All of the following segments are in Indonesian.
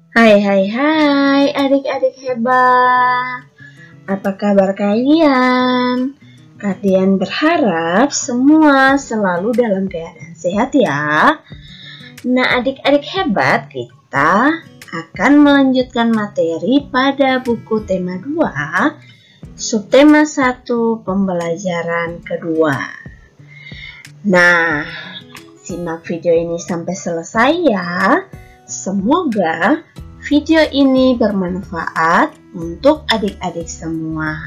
Hai adik-adik hebat. Apa kabar kalian? Kalian berharap semua selalu dalam keadaan sehat ya. Nah adik-adik hebat, kita akan melanjutkan materi pada buku tema 2, subtema 1, pembelajaran kedua. Nah, simak video ini sampai selesai ya. Semoga video ini bermanfaat untuk adik-adik semua.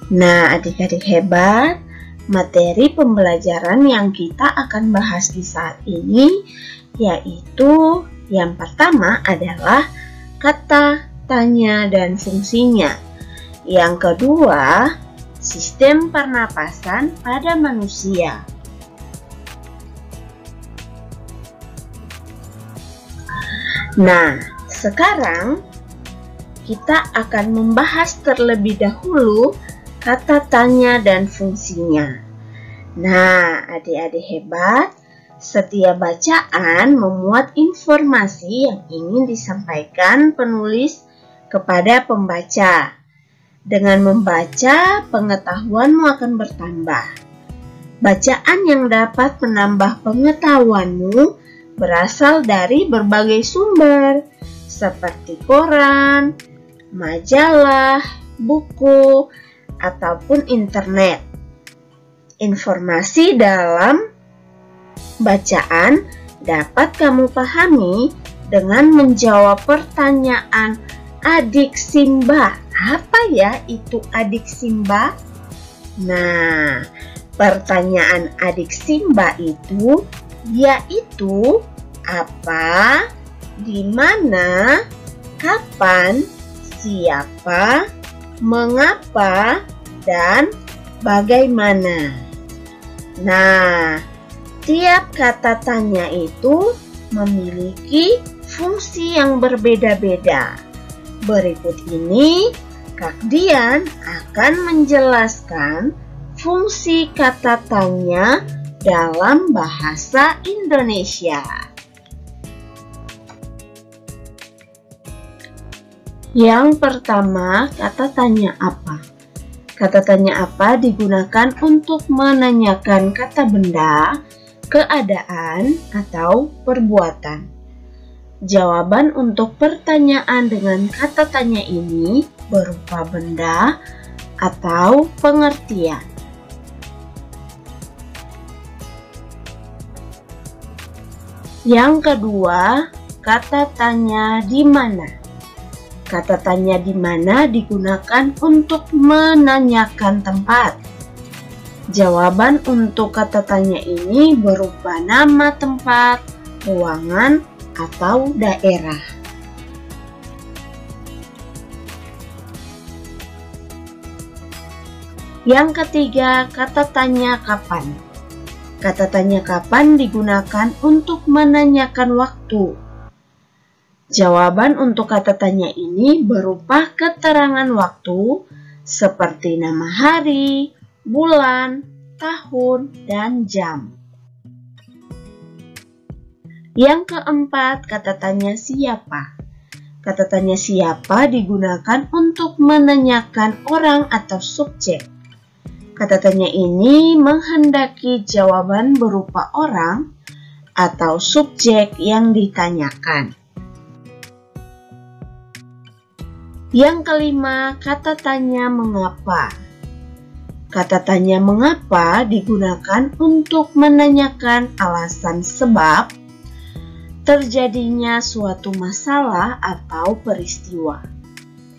Nah, adik-adik hebat, materi pembelajaran yang kita akan bahas di saat ini yaitu yang pertama adalah kata tanya dan fungsinya. Yang kedua, sistem pernapasan pada manusia. Nah, sekarang kita akan membahas terlebih dahulu kata tanya dan fungsinya. Nah, adik-adik hebat, setiap bacaan memuat informasi yang ingin disampaikan penulis kepada pembaca. Dengan membaca, pengetahuanmu akan bertambah. Bacaan yang dapat menambah pengetahuanmu berasal dari berbagai sumber seperti koran, majalah, buku, ataupun internet. Informasi dalam bacaan dapat kamu pahami dengan menjawab pertanyaan adik Simba. Apa ya itu adik Simba? Nah, pertanyaan adik Simba itu yaitu apa, di mana, kapan, siapa, mengapa, dan bagaimana. Nah, tiap kata tanya itu memiliki fungsi yang berbeda-beda. Berikut ini Kak Dian akan menjelaskan fungsi kata tanya dalam bahasa Indonesia. Yang pertama, kata tanya apa? Kata tanya apa digunakan untuk menanyakan kata benda, keadaan, atau perbuatan. Jawaban untuk pertanyaan dengan kata tanya ini berupa benda atau pengertian. Yang kedua, kata tanya di mana. Kata tanya di mana digunakan untuk menanyakan tempat. Jawaban untuk kata tanya ini berupa nama tempat, ruangan, atau daerah. Yang ketiga, kata tanya kapan. Kata tanya kapan digunakan untuk menanyakan waktu. Jawaban untuk kata tanya ini berupa keterangan waktu seperti nama hari, bulan, tahun, dan jam. Yang keempat, kata tanya siapa. Kata tanya siapa digunakan untuk menanyakan orang atau subjek. Kata tanya ini menghendaki jawaban berupa orang atau subjek yang ditanyakan. Yang kelima, kata tanya mengapa. Kata tanya mengapa digunakan untuk menanyakan alasan sebab terjadinya suatu masalah atau peristiwa.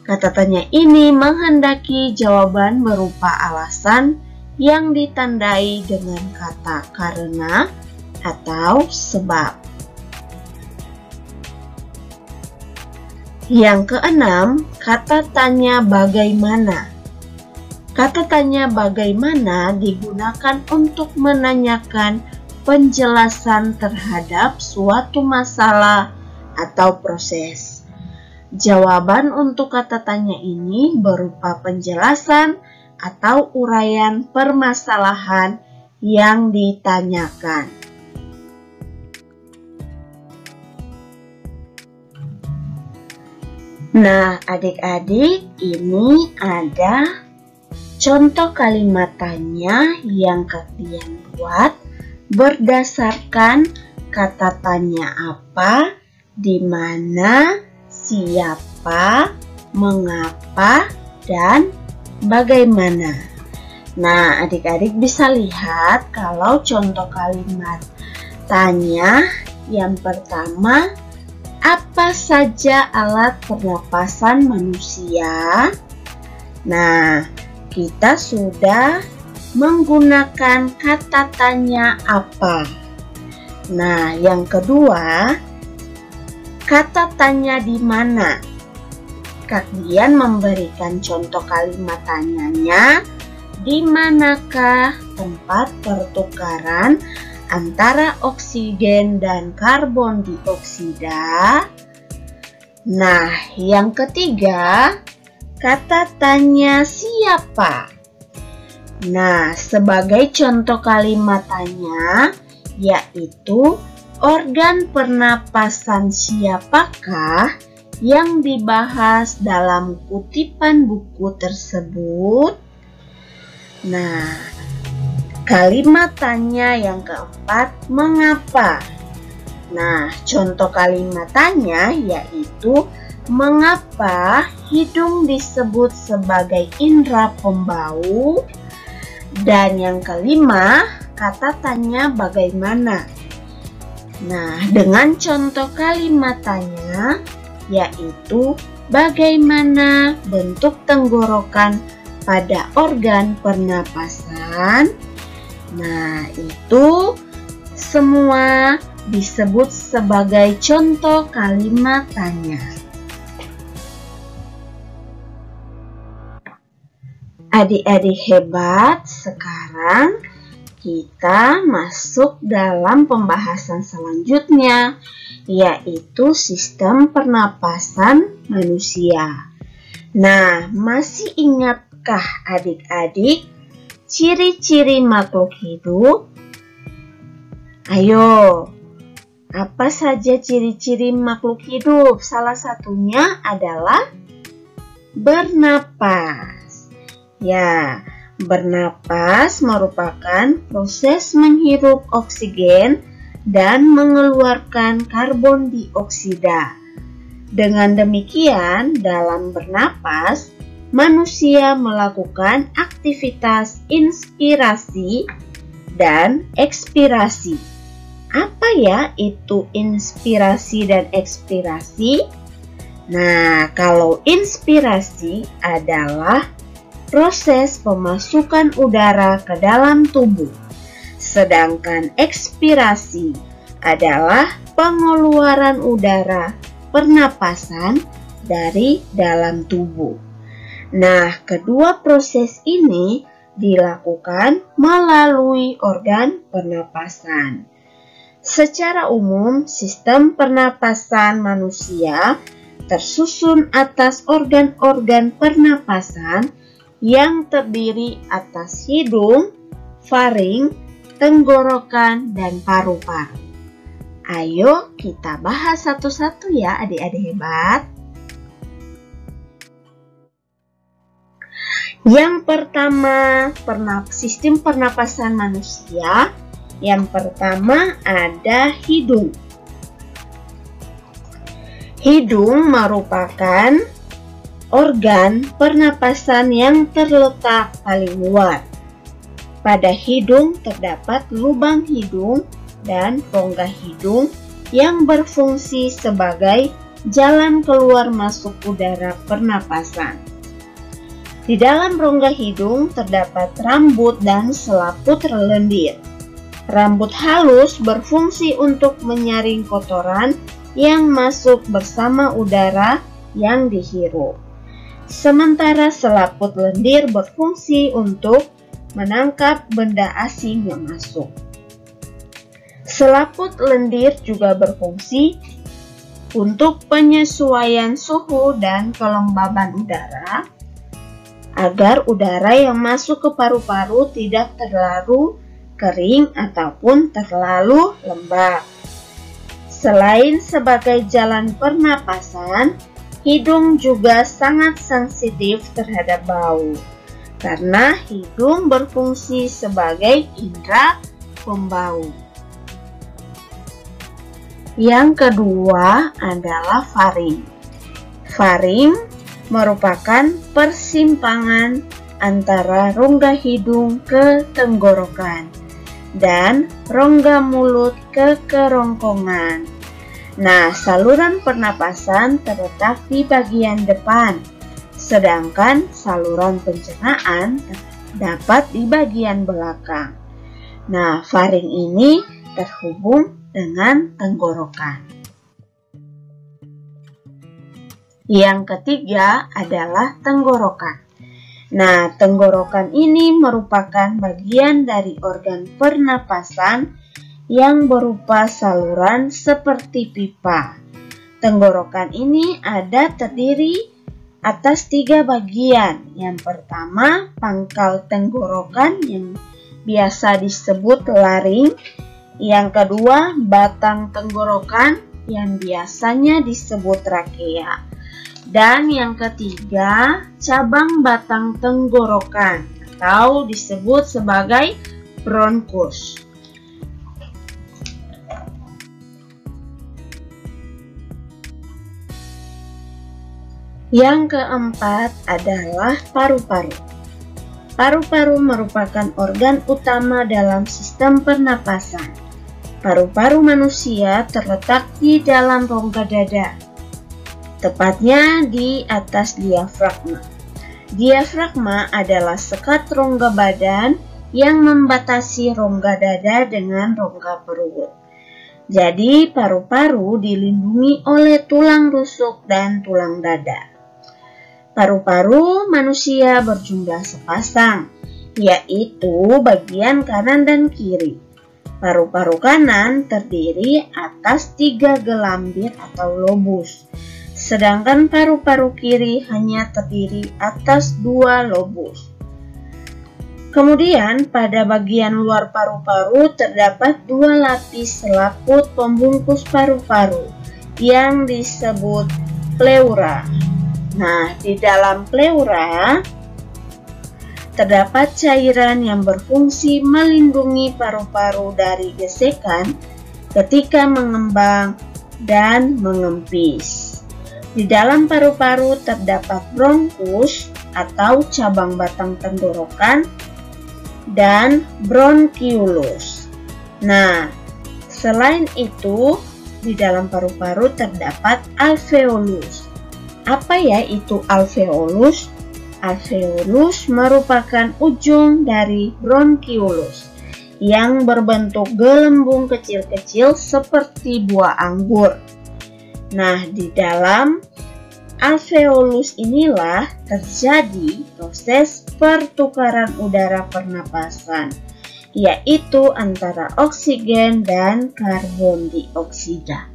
Kata tanya ini menghendaki jawaban berupa alasan yang ditandai dengan kata karena atau sebab. Yang keenam, kata tanya bagaimana. Kata tanya bagaimana digunakan untuk menanyakan penjelasan terhadap suatu masalah atau proses. Jawaban untuk kata tanya ini berupa penjelasan atau uraian permasalahan yang ditanyakan. Nah, adik-adik, ini ada contoh kalimat tanya yang kalian buat berdasarkan kata tanya apa, di mana, siapa, mengapa, dan bagaimana. Nah, adik-adik bisa lihat kalau contoh kalimat tanya yang pertama, apa saja alat pernapasan manusia? Nah, kita sudah menggunakan kata tanya apa. Nah, yang kedua, kata tanya di mana. Kalian memberikan contoh kalimat tanyanya, di manakah tempat pertukaran antara oksigen dan karbon dioksida? Nah, yang ketiga, kata tanya siapa. Nah, sebagai contoh kalimat tanya, yaitu organ pernapasan siapakah yang dibahas dalam kutipan buku tersebut? Nah, kalimat tanya yang keempat, mengapa? Nah, contoh kalimat tanya yaitu mengapa hidung disebut sebagai indera pembau? Dan yang kelima, kata tanya bagaimana. Nah, dengan contoh kalimat tanya yaitu bagaimana bentuk tenggorokan pada organ pernapasan. Nah, itu semua disebut sebagai contoh kalimat tanya. Adik-adik hebat, sekarang kita masuk dalam pembahasan selanjutnya, yaitu sistem pernapasan manusia. Nah, masih ingatkah adik-adik ciri-ciri makhluk hidup? Ayo, apa saja ciri-ciri makhluk hidup? Salah satunya adalah bernapas. Ya, bernapas merupakan proses menghirup oksigen dan mengeluarkan karbon dioksida. Dengan demikian, dalam bernapas, manusia melakukan aktivitas inspirasi dan ekspirasi. Apa ya itu inspirasi dan ekspirasi? Nah, kalau inspirasi adalah proses pemasukan udara ke dalam tubuh, sedangkan ekspirasi adalah pengeluaran udara pernapasan dari dalam tubuh. Nah, kedua proses ini dilakukan melalui organ pernapasan. Secara umum, sistem pernapasan manusia tersusun atas organ-organ pernapasan yang terdiri atas hidung, faring, tenggorokan, dan paru-paru. Ayo kita bahas satu-satu ya adik-adik hebat. Yang pertama, sistem pernapasan manusia. Yang pertama ada hidung. Hidung merupakan organ pernapasan yang terletak paling luar. Pada hidung terdapat lubang hidung dan rongga hidung yang berfungsi sebagai jalan keluar masuk udara pernapasan. Di dalam rongga hidung terdapat rambut dan selaput lendir. Rambut halus berfungsi untuk menyaring kotoran yang masuk bersama udara yang dihirup. Sementara selaput lendir berfungsi untuk menangkap benda asing yang masuk. Selaput lendir juga berfungsi untuk penyesuaian suhu dan kelembaban udara, agar udara yang masuk ke paru-paru tidak terlalu kering ataupun terlalu lembab. Selain sebagai jalan pernapasan, hidung juga sangat sensitif terhadap bau, karena hidung berfungsi sebagai indera pembau. Yang kedua adalah faring. Faring merupakan persimpangan antara rongga hidung ke tenggorokan dan rongga mulut ke kerongkongan. Nah, saluran pernapasan terletak di bagian depan, sedangkan saluran pencernaan terdapat di bagian belakang. Nah, faring ini terhubung dengan tenggorokan. Yang ketiga adalah tenggorokan. Nah, tenggorokan ini merupakan bagian dari organ pernapasan yang berupa saluran seperti pipa. Tenggorokan ini terdiri atas 3 bagian. Yang pertama, pangkal tenggorokan yang biasa disebut laring. Yang kedua, batang tenggorokan yang biasanya disebut trakea. Dan yang ketiga, cabang batang tenggorokan atau disebut sebagai bronkus. Yang keempat adalah paru-paru. Paru-paru merupakan organ utama dalam sistem pernapasan. Paru-paru manusia terletak di dalam rongga dada, tepatnya di atas diafragma. Diafragma adalah sekat rongga badan yang membatasi rongga dada dengan rongga perut. Jadi, paru-paru dilindungi oleh tulang rusuk dan tulang dada. Paru-paru manusia berjumlah sepasang, yaitu bagian kanan dan kiri. Paru-paru kanan terdiri atas 3 gelambir atau lobus, sedangkan paru-paru kiri hanya terdiri atas 2 lobus. Kemudian pada bagian luar paru-paru terdapat 2 lapis selaput pembungkus paru-paru yang disebut pleura. Nah, di dalam pleura terdapat cairan yang berfungsi melindungi paru-paru dari gesekan ketika mengembang dan mengempis. Di dalam paru-paru terdapat bronkus atau cabang batang tenggorokan dan bronkiolus. Nah, selain itu, di dalam paru-paru terdapat alveolus. Apa ya itu alveolus? Alveolus merupakan ujung dari bronkiolus yang berbentuk gelembung kecil-kecil seperti buah anggur. Nah, di dalam alveolus inilah terjadi proses pertukaran udara pernapasan, yaitu antara oksigen dan karbon dioksida.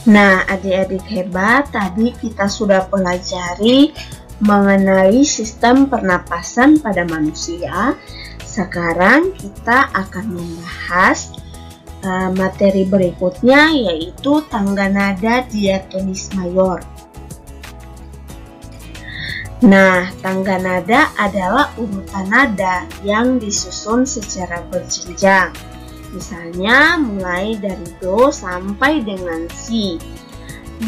Nah, adik-adik hebat, tadi kita sudah pelajari mengenai sistem pernapasan pada manusia. Sekarang kita akan membahas materi berikutnya, yaitu tangga nada diatonis mayor. Nah, tangga nada adalah urutan nada yang disusun secara berjenjang. Misalnya mulai dari do sampai dengan si.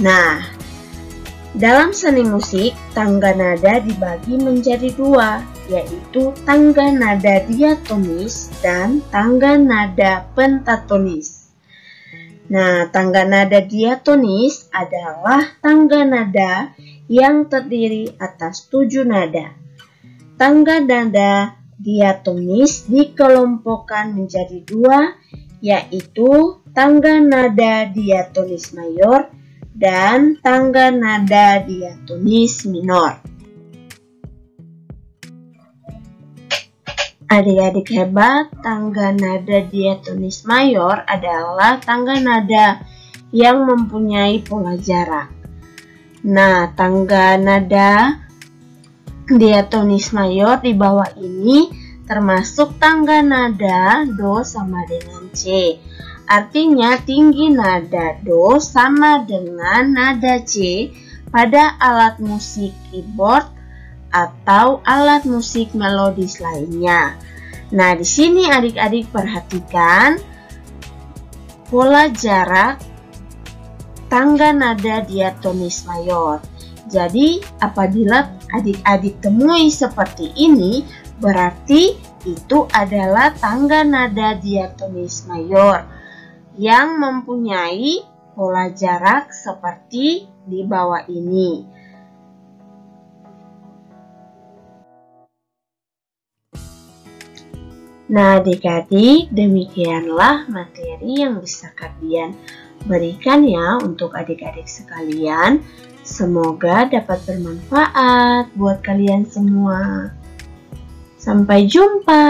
Nah, dalam seni musik, tangga nada dibagi menjadi 2, yaitu tangga nada diatonis dan tangga nada pentatonis. Nah, tangga nada diatonis adalah tangga nada yang terdiri atas 7 nada. Tangga nada diatonis dikelompokkan menjadi 2, yaitu tangga nada diatonis mayor dan tangga nada diatonis minor. Adik-adik hebat, tangga nada diatonis mayor adalah tangga nada yang mempunyai pola jarak. Nah, tangga nada diatonis mayor di bawah ini termasuk tangga nada do sama dengan C, Artinya tinggi nada Do sama dengan nada C pada alat musik keyboard atau alat musik melodis lainnya. Nah, di sini adik-adik perhatikan pola jarak tangga nada diatonis mayor. Jadi, apabila adik-adik temui seperti ini, berarti itu adalah tangga nada diatonis mayor yang mempunyai pola jarak seperti di bawah ini. Nah, adik-adik, demikianlah materi yang bisa kalian berikan ya untuk adik-adik sekalian. Semoga dapat bermanfaat buat kalian semua. Sampai jumpa.